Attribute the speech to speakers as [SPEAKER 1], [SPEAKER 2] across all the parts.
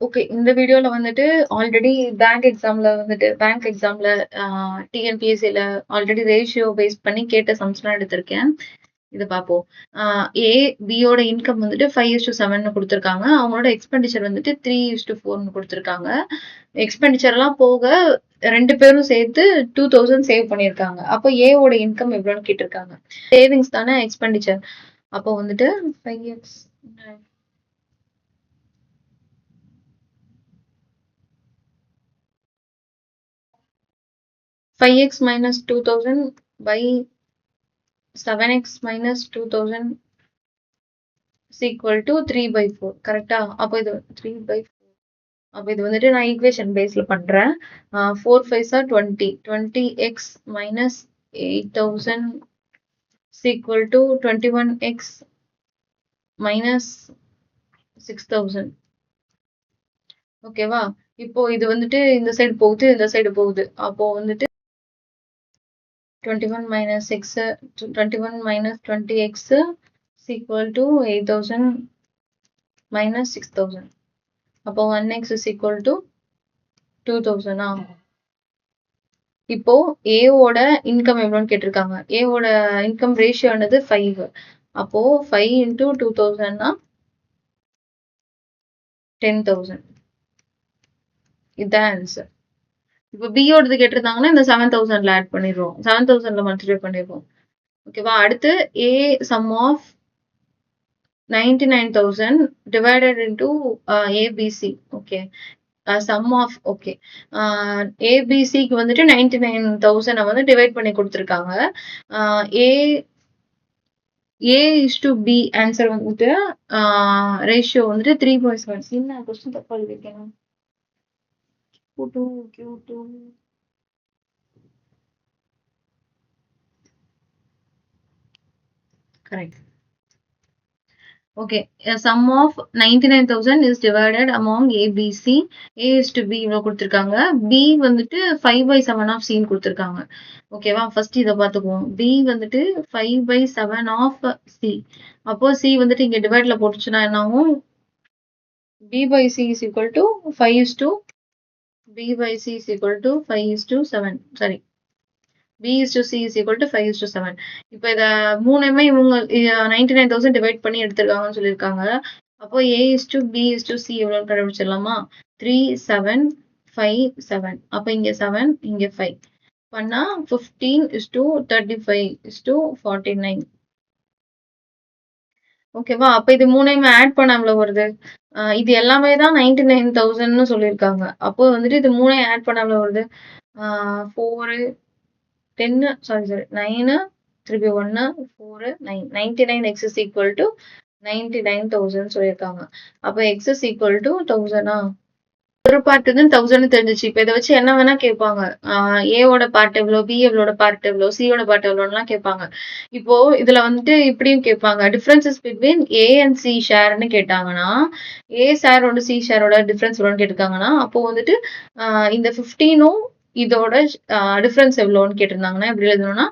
[SPEAKER 1] Okay. இந்த வீடியோல வந்துட்டு ஆல்ரெடி பேங்க் எக்ஸாம்ல டிஎன்பிஎஸ்சில ஆல்ரெடி ரேஷியோ பேஸ் பண்ணி கேட்ட சம்ஸ்லாம் எடுத்திருக்கேன். இத பார்ப்போம். ஆ ஏ, பியோட இன்கம் வந்துட்டு 5:7ன்னு குடுத்துருக்காங்க. அவங்களோட எக்ஸ்பெண்டிச்சர் வந்துட்டு 3:4ன்னு குடுத்துருக்காங்க. எக்ஸ்பெண்டிச்சர்லாம் போக 2 பேரும் சேர்த்து 2000 சேவ் பண்ணியிருக்காங்க. அப்போ ஏவோட இன்கம் எவ்வளோன்னு கேட்டிருக்காங்க. சேவிங்ஸ் தானே எக்ஸ்பெண்டிச்சர். அப்போ வந்துட்டு 5x 5x minus 2000 by 7x minus 2000 is equal to 3/4. கரெக்டா? அப்போ இது 3/4. அப்போ இது வந்துட்டு நான் ஈக்குவேஷன் பேஸ்ல பண்றேன். 4 5s are 20. 20x minus 8000 is equal to 21x minus 6000. ஓகேவா? இப்போ இது வந்துட்டு இந்த சைடு போகுது, இந்த சைடு போகுது. அப்போ வந்துட்டு 21 minus 20x is equal to 8000 minus 6000. அப்போ 1x is equal to 2000. இப்போ ஏவோட இன்கம் எவ்வளோன்னு கேட்டிருக்காங்க. ஏவோட இன்கம் ரேஷியோ ஆனது 5. அப்போ 5 into 2000னா 10,000. இதுதான் ஆன்சர். இப்போ பியோடது கேட்டிருந்தாங்கன்னா இந்த 7000ல ஆட் பண்ணிடுவோம். 7000ல மல்டிப்ளை பண்ணிடுவோம். ஓகேவா? அடுத்து A sum of 99,000 divided into ABC. Okay. Sum of okay. ஏபிசிக்கு வந்துட்டு 99,000 வந்து டிவைட் பண்ணி கொடுத்துருக்காங்க. A is to B answer வந்துட்டு ரேஷியோ வந்துட்டு 3.7. என்ன கொஸ்டின் தப்பா எழுதிருக்கேன். Q2 correct. Okay, a sum of 99,000 is divided among A, B, C. A is to B இவ்வளோ கொடுத்துருக்காங்க. B வந்துட்டு 5/7 of C கொடுத்துருக்காங்க. ஓகேவா? ஃபர்ஸ்ட் இதை பார்த்துக்குவோம். B வந்துட்டு 5/7 of C. அப்போ C வந்துட்டு இங்க டிவைட்ல போட்டுச்சுன்னா என்ன ஆகும்? B by C is equal to 5:7. Sorry. B is to C is equal to 5:7. இப்போ இத மூணுமே இவங்க 99,000 டிவைட் பண்ணி எடுத்திருக்காங்கன்னு சொல்லியிருக்காங்க. அப்போ A is to B is to C எவ்வளவு கண்டுபிடிச்சிடலாமா? 3,7,5,7. அப்போ இங்க 7 இங்க 5 பண்ணா 15:35:49. ஓகேவா? அப்ப இது மூணையுமே ஆட் பண்ண எவ்வளவு வருது? இது எல்லாமே தான் 99,000ன்னு சொல்லியிருக்காங்க. அப்போ வந்துட்டு இது மூணையும் ஆட் பண்ண எவ்வளவு வருது? 4 10 சாரி 9 திருப்பி 1 4 9 99x is equal to 99,000 சொல்லியிருக்காங்க. அப்ப x is equal to 1000. ஒரு பார்ட்டுக்கு 1000 தெரிஞ்சிச்சு. இப்ப இதை வச்சு என்ன வேணா கேட்பாங்க. ஏவோட பார்ட் எவ்வளோ, பி எவ்வளோட பார்ட் எவ்வளோ, சியோட பார்ட் எவ்வளோலாம் கேட்பாங்க. இப்போ இதுல வந்துட்டு இப்படியும் கேட்பாங்க. Differences between A and C ஷேர்னு கேட்டாங்கன்னா, ஏ ஷேரோட சி ஷேரோட டிஃபரன்ஸ் எவ்வளோன்னு கேட்டிருக்காங்கன்னா, அப்போ வந்துட்டு இந்த 15ம் இதோட டிஃபரன்ஸ் எவ்வளோன்னு கேட்டிருந்தாங்கன்னா எப்படி எழுதணும்னா,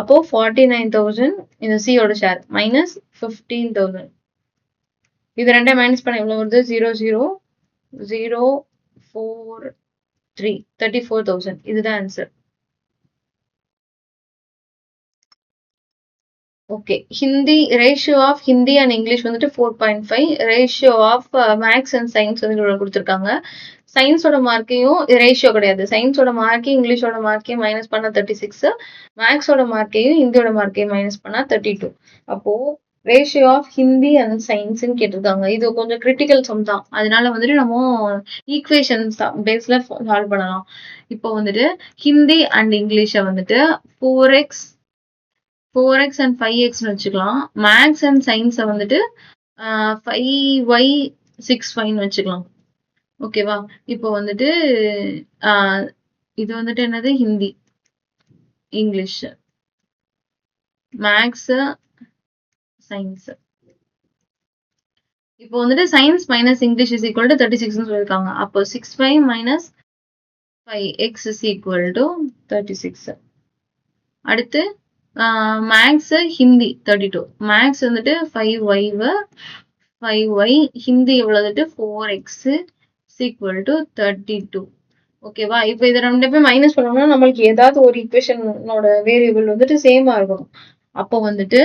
[SPEAKER 1] அப்போ 49,000 இந்த சியோட ஷேர் மைனஸ் 15,000. இது ரெண்டையும் மைனஸ் பண்ண எவ்வளோ வருது? 0,0,0,4,3 34,000. இதுதான் answer. Okay. Hindi ratio of Hindi and English வந்துட்டு 4.5. Ratio of maths and science வந்து இவ்வளோ கொடுத்துருக்காங்க. சயின்ஸோட மார்க்கையும் ரேஷியோ கிடையாது. சயின்ஸோட மார்க்கையும் இங்கிலீஷோட மார்க்கையும் மைனஸ் பண்ணா 36. மேக்ஸோட மார்க்கையும் ஹிந்தியோட மார்க்கையும் மைனஸ் பண்ணா 32. அப்போ ரேஷியோ ஆஃப் ஹிந்தி அண்ட் சயின்ஸ்ன்னு கேட்டிருக்காங்க. இது கொஞ்சம் கிரிட்டிக்கல் சம் தான். அதனால வந்துட்டு நம்ம ஈக்குவேஷன்ஸ் பேஸ்ல சால்வ் பண்ணலாம். இப்போ வந்துட்டு ஹிந்தி அண்ட் இங்கிலீஷை வந்துட்டு 4x and 5xன்னு வச்சுக்கலாம். மேக்ஸ் அண்ட் சயின்ஸை வந்துட்டு 5y 6y வச்சுக்கலாம். ஓகேவா? இப்போ வந்துட்டு இது வந்துட்டு என்னது? Hindi, English, maths, science. இப்போ வந்துட்டு science minus English is equal to 36ன்னு சொல்லியிருக்காங்க. அப்போ 6y minus 5x is equal to 36. அடுத்து மேக்ஸ் ஹிந்தி 32. மேக்ஸ் வந்துட்டு 5y ஹிந்தி எவ்வளவு? 4x equal to 32. ஓகேவா? இப்ப இத ரெண்டுமே மைனஸ் பண்ணோம்னா நம்மளுக்கு ஏதாவது ஒரு ஈக்குவேஷனோட வேரியபிள் வந்துட்டு சேமா இருக்கணும். அப்போ வந்துட்டு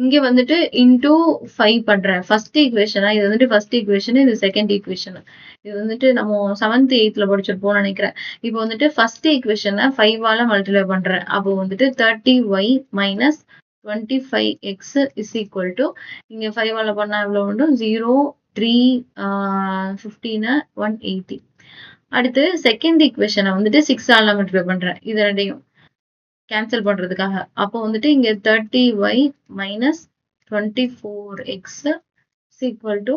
[SPEAKER 1] இங்க வந்துட்டு இன்டூ 5 பண்றேன். ஃபர்ஸ்ட் ஈக்குவேஷனா இது வந்துட்டு ஃபர்ஸ்ட் ஈக்குவேஷன், இது செகண்ட் ஈக்குவேஷன். இது வந்துட்டு நம்ம 7th 8th படிச்சிருப்போம்னு நினைக்கிறேன். இப்போ வந்துட்டு ஃபர்ஸ்ட் ஈக்குவேஷனை 5ஆல மல்டிப்ளை பண்றேன். அப்போ வந்துட்டு 30y minus 25x is equal to இங்க 5ஆல பண்ணா எவ்வளவு வரும்? 0 3 15 180. அடுத்து செகண்ட் ஈக்குவேஷனை வந்துட்டு 6ஆல மல்டிப்ளை பண்றேன். இது ரெண்டையும் கேன்சல் பண்றதுக்காக. அப்போ வந்துட்டு இங்க 30y minus 24x is equal to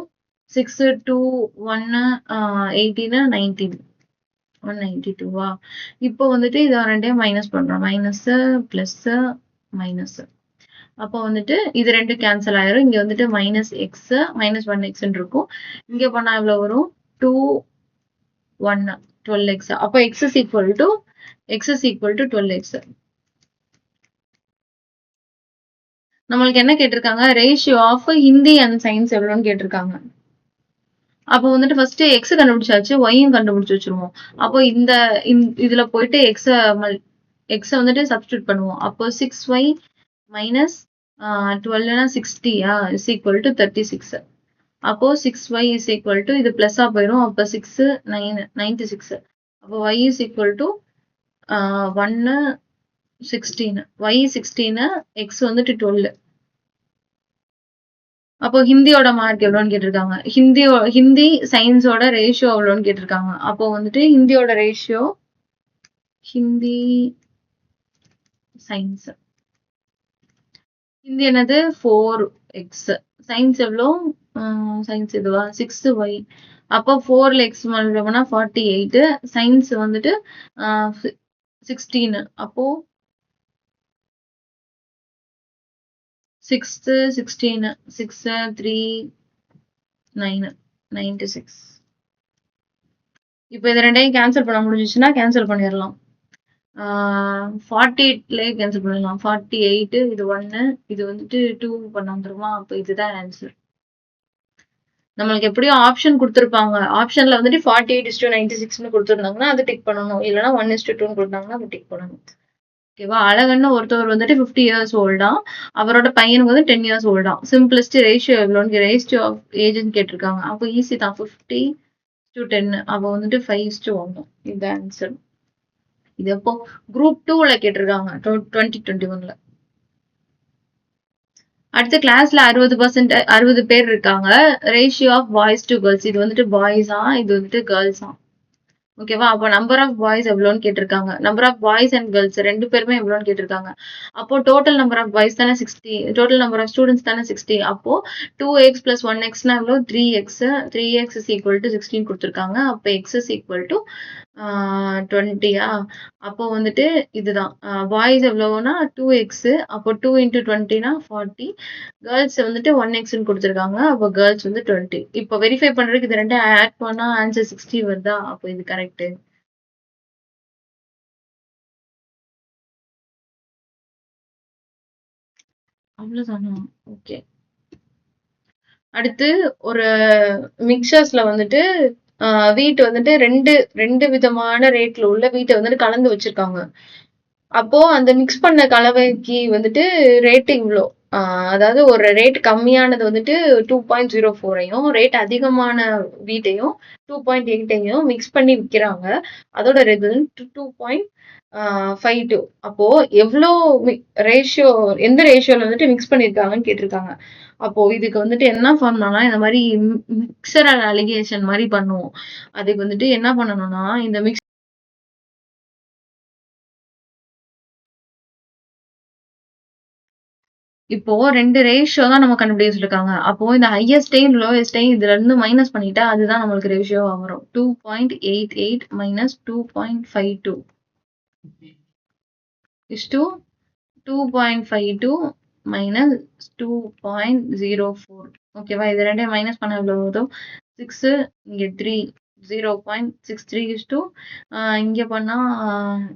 [SPEAKER 1] 6 2 1 18 19 192வா? இப்போ வந்துட்டு இத ரெண்டையும் மைனஸ் பண்றோம். Minus plus minus. அப்போ வந்துட்டு இது ரெண்டு கேன்சல் ஆயிரும். இங்க வந்துட்டு மைனஸ் எக்ஸ் மைனஸ் 1x இருக்கும். இங்க பண்ணா எவ்வளவு வரும்? 2 1 12x. அப்போ x is equal to 12x. நம்மளுக்கு என்ன கேட்டிருக்காங்க? Ratio of Hindi and science எவ்வளோன்னு கேட்டிருக்காங்க. அப்போ வந்துட்டு ஃபர்ஸ்ட் எக்ஸ் கண்டுபிடிச்சாச்சு, ஒய்யும் கண்டுபிடிச்சு வச்சிருவோம். அப்போ இதுல போயிட்டு எக்ஸ வந்துட்டு சப்ஸ்டியூட் பண்ணுவோம். அப்போ 6y மைனஸ் 12னா 60யா இஸ் ஈக்குவல் டு 36. அப்போ 6y இஸ் ஈக்குவல் டு இது பிளஸ்ஸா போயிடும். அப்போ 6 9 96. அப்போ y is equal to 1 16. y 16 x வந்துட்டு 12. அப்போ ஹிந்தியோட மார்க் எவ்வளோன்னு கேட்டிருக்காங்க. ஹிந்தி சயின்ஸோட ரேஷியோ எவ்வளோன்னு கேட்டிருக்காங்க. அப்போ வந்துட்டு ஹிந்தியோட ரேஷியோ ஹிந்தி சயின்ஸ் ஹிந்தி என்னது 4x. சயின்ஸ் எவ்வளோ? சயின்ஸ் இதுவா 6y. அப்போ 4ல x மல்டிப்ளை பண்ணா 48. சயின்ஸ் வந்துட்டு 16. அப்போ 6 16 6 3 9 96. இப்போ இது ரெண்டையும் கேன்சல் பண்ண முடிஞ்சிச்சுன்னா கேன்சல் பண்ணிடலாம். 48லயே கேன்சல் பண்ணிடலாம். 48 இது 1 இது வந்துட்டு 2 பண்ண வந்துருமா? அப்போ இதுதான் ஆன்சர். நம்மளுக்கு எப்படியும் ஆப்ஷன் கொடுத்துருப்பாங்க. ஆப்ஷன்ல வந்துட்டு 48:96ன்னு கொடுத்துருந்தாங்கன்னா அது டிக் பண்ணணும். இல்லைன்னா 1:2ன்னு கொடுத்தாங்கன்னா அது டிக் பண்ணணும். ஓகேவா? அழகன்னு ஒருத்தவர் வந்துட்டு 50 இயர்ஸ் ஓல்டா, அவரோட பையனுக்கு வந்து 10 இயர்ஸ் ஓல்டா. சிம்பிளஸ்ட் ரேஷியோ எவ்வளோன்னு ரேஷியோ ஆஃப் ஏஜ்னு கேட்டிருக்காங்க. அப்போ ஈஸி தான். 50:10. அப்போ வந்துட்டு 5:1. இது ஆன்சர். இது எப்போ குரூப் 2ல கேட்டிருக்காங்க 2021ல. அடுத்த கிளாஸ்ல 60 பேர் இருக்காங்க. Ratio of boys to girls. இது வந்துட்டு பாய்ஸா, இது வந்துட்டு கேர்ள்ஸா? ஓகேவா? அப்போ நம்பர் ஆஃப் பாய்ஸ் எவ்வளோன்னு கேட்டிருக்காங்க. Number of boys and girls ரெண்டு பேருமே எவ்வளோன்னு கேட்டிருக்காங்க. அப்போ டோட்டல் நம்பர் ஆஃப் பாய்ஸ் தானே 60, டோட்டல் நம்பர் ஆஃப் ஸ்டூடெண்ட்ஸ் தானே 60. அப்போ 2x + 1xனா எவ்வளோ? 3x. 3x is equal to 16 கொடுத்துருக்காங்க. அப்போ x is equal to 20யா? அப்போ வந்துட்டு இதுதான் பாய்ஸ் எவ்வளோனா 2x. அப்போ 2 × 20னா 40. கேர்ள்ஸ் வந்துட்டு 1xன்னு கொடுத்துருக்காங்க. அப்போ கேர்ள்ஸ் வந்து 20. இப்போ வெரிஃபை பண்றதுக்கு இது ரெண்டும் ஆட் பண்ணா ஆன்சர் 60 வருதா? அப்போ இது கரெக்ட். அவ்வளவுதானா? ஓகே. அடுத்து ஒரு மிக்சர்ஸ்ல வந்துட்டு வீட் வந்துட்டு ரெண்டு விதமான ரேட்ல உள்ள வீட்டை வந்துட்டு கலந்து வச்சிருக்காங்க. அப்போ அந்த மிக்ஸ் பண்ண கலவைக்கு வந்துட்டு ரேட் இவ்வளோ. அதாவது ஒரு ரேட் கம்மியானது வந்துட்டு 2.04ஐயும் ரேட் அதிகமான வீட்டையும் 2.8ஐயும் மிக்ஸ் பண்ணி விற்கிறாங்க. அதோட ரேட் 2.52. அப்போ எவ்வளோ ரேஷியோ, எந்த ரேஷியோல வந்துட்டு மிக்ஸ் பண்ணிருக்காங்கன்னு கேட்டிருக்காங்க. அப்போ இதுக்கு வந்துட்டு என்ன பண்ணணும்னா இந்த மாதிரி மிக்சர் அலிகேஷன் மாதிரி பண்ணுவோம். அதுக்கு வந்துட்டு என்ன பண்ணணும்னா இந்த மிக்ஸ் இப்போ 2 ரேஷியோ தான் நம்ம கண்டுபிடிக்க சொல்லிருக்காங்க. அப்போ இந்த ஹையஸ்டையும் லோயஸ்டையும் இதுல இருந்து மைனஸ் பண்ணிட்டா அதுதான் நம்மளுக்கு ரேஷியோவா வரும். 2.88 மைனஸ் 2.52 is to 2.52 மைனஸ் 2.04. ஓகேவா? இது ரெண்டையும் மைனஸ் பண்ண எவ்வளவு வரும்? 6 இங்க 3 0.63 is to இங்க பண்ணா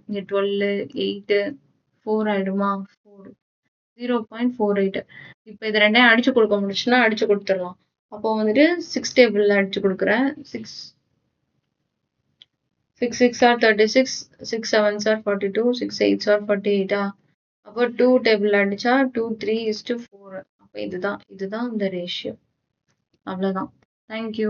[SPEAKER 1] இங்க 12 8 4 ஆயிடுமா? 4 0.48. இப்போ இது ரெண்டையும் அடிச்சு கொடுக்க முடிச்சுன்னா அடிச்சு கொடுத்துடலாம். அப்போ வந்துட்டு 6 டேபிள்ல அடிச்சு கொடுக்குறேன். 6 6 6 ஆர் 36, 6 7 ஆர் 42, 6 8 ஆர் 48. அப்போ 2 டேபிள் அடிச்சா 2 3:4. அப்போ இதுதான் இந்த ரேஷியோ. அவ்வளோதான். தேங்க்யூ.